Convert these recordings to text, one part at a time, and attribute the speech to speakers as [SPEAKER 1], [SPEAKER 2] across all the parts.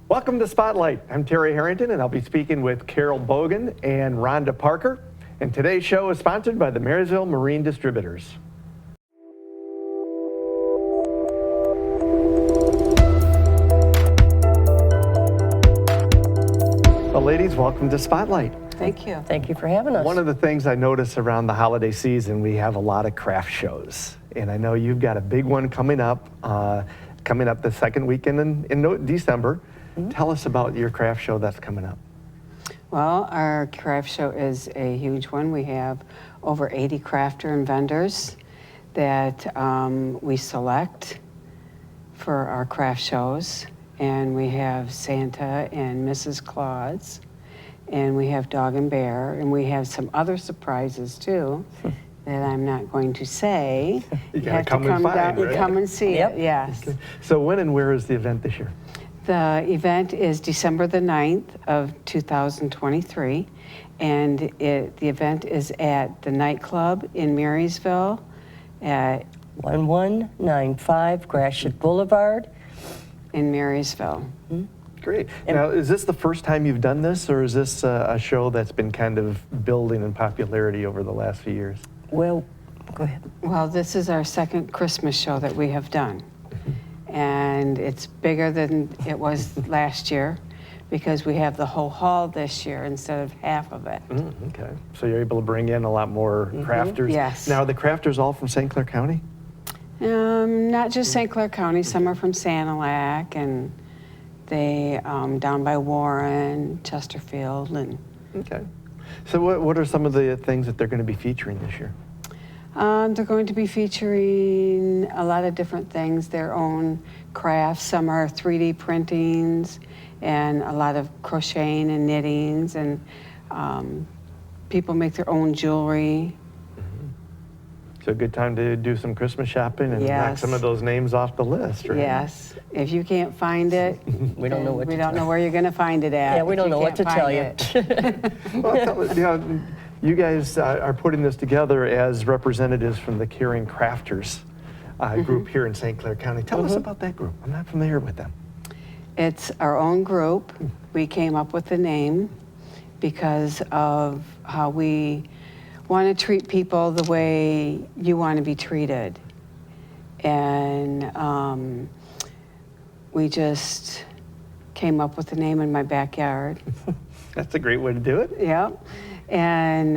[SPEAKER 1] Welcome to Spotlight. I'm Terry Harrington, and I'll be speaking with Carol Bogan and Ronda Parker. And today's show is sponsored by the Marysville Marine Distributors. Well, ladies, welcome to Spotlight.
[SPEAKER 2] Thank you.
[SPEAKER 3] Thank you for having us.
[SPEAKER 1] One of the things I notice around the holiday season, we have a lot of craft shows. And I know you've got a big one coming up the second weekend in December. Mm-hmm. Tell us about your craft show that's coming up.
[SPEAKER 2] Well, our craft show is a huge one. We have over 80 crafter and vendors that we select for our craft shows. And we have Santa and Mrs. Claus, and we have Dog and Bear, and we have some other surprises too that I'm not going to say.
[SPEAKER 1] You have to come and find,
[SPEAKER 2] down,
[SPEAKER 1] right?
[SPEAKER 2] Come and see it, yes.
[SPEAKER 1] Okay. So when and where is the event this year?
[SPEAKER 2] The event is December the 9th of 2023, and the event is at the nightclub in Marysville at
[SPEAKER 3] 1195 Gratiot Boulevard
[SPEAKER 2] in Marysville.
[SPEAKER 3] Mm-hmm.
[SPEAKER 1] Great. Now, is this the first time you've done this, or is this a show that's been kind of building in popularity over the last few years?
[SPEAKER 3] Well, go ahead.
[SPEAKER 2] Well, this is our second Christmas show that we have done. And it's bigger than it was last year because we have the whole hall this year instead of half of it.
[SPEAKER 1] Okay. So you're able to bring in a lot more crafters.
[SPEAKER 2] Yes.
[SPEAKER 1] Now, are the crafters all from St. Clair County?
[SPEAKER 2] Not just St. Clair County. Some are from Sanilac, and they down by Warren, Chesterfield, and.
[SPEAKER 1] Okay. So what are some of the things that they're going to be featuring this year?
[SPEAKER 2] They're going to be featuring a lot of different things, their own crafts. Some are 3D printings and a lot of crocheting and knittings, and people make their own jewelry.
[SPEAKER 1] So a good time to do some Christmas shopping and knock
[SPEAKER 2] Yes.
[SPEAKER 1] some of those names off the list, right?
[SPEAKER 2] Yes. If you can't find it,
[SPEAKER 3] We don't know what
[SPEAKER 2] we
[SPEAKER 3] to
[SPEAKER 2] don't know where you're going to find it at.
[SPEAKER 3] Yeah, we
[SPEAKER 2] if
[SPEAKER 3] don't know what to
[SPEAKER 2] can't
[SPEAKER 3] tell
[SPEAKER 2] find
[SPEAKER 3] you.
[SPEAKER 1] Well, you guys are putting this together as representatives from the Caring Crafters group here in St. Clair County. Tell us about that group. I'm not familiar with them.
[SPEAKER 2] It's our own group. We came up with the name because of how we want to treat people the way you want to be treated. And we just came up with the name in my backyard.
[SPEAKER 1] That's a great way to do it.
[SPEAKER 2] Yep. And,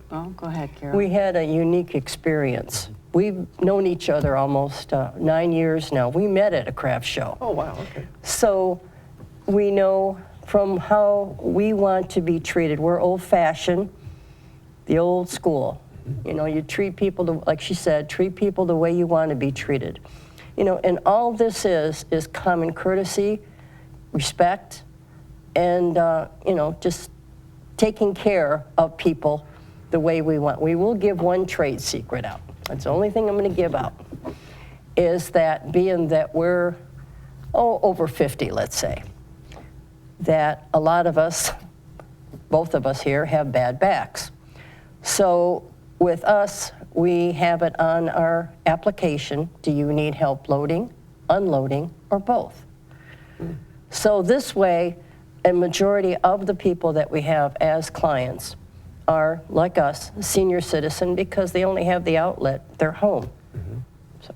[SPEAKER 2] well, go ahead, Carol.
[SPEAKER 3] We had a unique experience. We've known each other almost 9 years now. We met at a craft show.
[SPEAKER 1] Oh, wow, okay.
[SPEAKER 3] So we know from how we want to be treated. We're old-fashioned, the old school. You know, you treat people, like she said, treat people the way you want to be treated. You know, and all this is common courtesy, respect, and, you know, just taking care of people the way we want. We will give one trade secret out. That's the only thing I'm going to give out, is that being that we're, over 50, let's say, that a lot of us, both of us here, have bad backs. So with us, we have it on our application. Do you need help loading, unloading, or both? So this way, a majority of the people that we have as clients are, like us, senior citizen because they only have the outlet, their home. So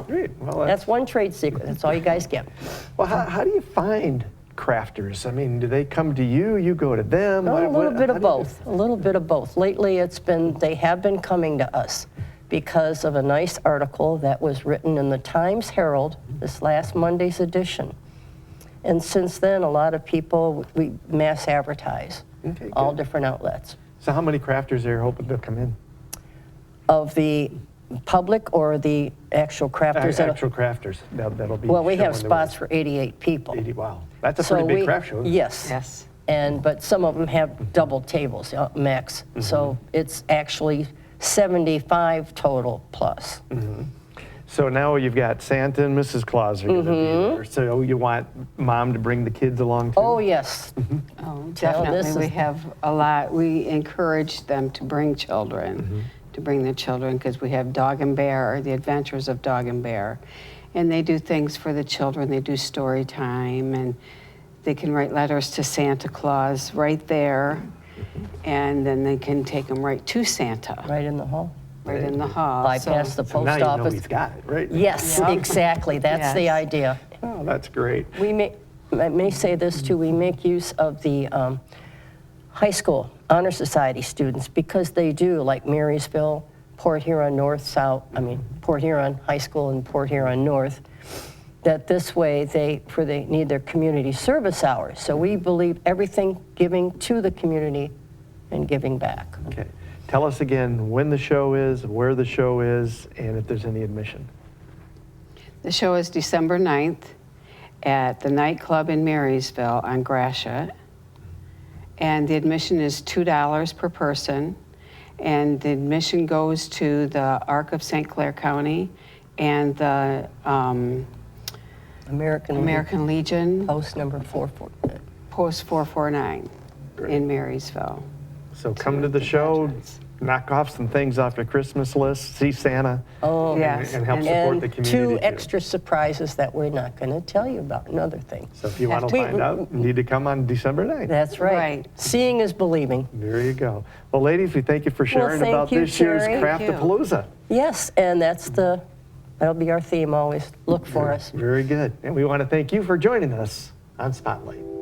[SPEAKER 1] Great. Well,
[SPEAKER 3] that's one trade secret. That's all you guys get.
[SPEAKER 1] Well, how do you find crafters? I mean, do they come to you? You go to them?
[SPEAKER 3] A little bit of both. A little bit of both. Lately, they have been coming to us because of a nice article that was written in the Times Herald, this last Monday's edition. And since then, a lot of people, we mass advertise, all different outlets.
[SPEAKER 1] So how many crafters are you hoping to come in?
[SPEAKER 3] Of the public or the actual crafters?
[SPEAKER 1] Actual crafters. That'll be.
[SPEAKER 3] Well, we have
[SPEAKER 1] showing
[SPEAKER 3] spots for 88 people.
[SPEAKER 1] 80, wow. That's a pretty big craft show.
[SPEAKER 3] Yes.
[SPEAKER 2] Yes.
[SPEAKER 3] But some of them have double tables, max. So it's actually 75 total plus.
[SPEAKER 1] So now you've got Santa and Mrs. Claus are going to be there. So you want Mom to bring the kids along too?
[SPEAKER 3] Oh, yes.
[SPEAKER 2] Oh, definitely. We have a lot. We encourage them to bring children, to bring their children, because we have Dog and Bear, or the Adventures of Dog and Bear. And they do things for the children. They do story time, and they can write letters to Santa Claus right there, and then they can take them right to Santa,
[SPEAKER 3] Right in the hall.
[SPEAKER 2] right in the hall.
[SPEAKER 3] Bypass the
[SPEAKER 1] So now
[SPEAKER 3] post
[SPEAKER 1] you know
[SPEAKER 3] office.
[SPEAKER 1] he's got it, right?
[SPEAKER 3] Yes, exactly. That's the
[SPEAKER 2] Yes.
[SPEAKER 3] idea.
[SPEAKER 1] Oh, that's great.
[SPEAKER 3] I may say this too, we make use of the high school honor society students because they do, like Marysville, Port Huron North, Port Huron High School and Port Huron North, that this way they need their community service hours. So we believe everything giving to the community and giving back.
[SPEAKER 1] Okay. Tell us again when the show is, where the show is, and if there's any admission.
[SPEAKER 2] The show is December 9th at the nightclub in Marysville on Gratiot. And the admission is $2 per person. And the admission goes to the Arc of St. Clair County and the American Legion
[SPEAKER 3] Post number 44.
[SPEAKER 2] Post 449 in Marysville.
[SPEAKER 1] So come to the show, knock off some things off your Christmas list, see Santa,
[SPEAKER 2] Yes.
[SPEAKER 1] and help support the community.
[SPEAKER 3] Two
[SPEAKER 1] too.
[SPEAKER 3] extra surprises that we're not going to tell you about, another thing.
[SPEAKER 1] So if you want to find out, you need to come on December 9th.
[SPEAKER 3] That's right.
[SPEAKER 2] Right.
[SPEAKER 3] Seeing is believing.
[SPEAKER 1] There you go. Well, ladies, we thank you for sharing
[SPEAKER 3] thank
[SPEAKER 1] about
[SPEAKER 3] you,
[SPEAKER 1] this year's
[SPEAKER 3] Terry.
[SPEAKER 1] Craft-A-Palooza.
[SPEAKER 3] Yes, and that'll be our theme always. Look for us.
[SPEAKER 1] Very good. And we want to thank you for joining us on Spotlight.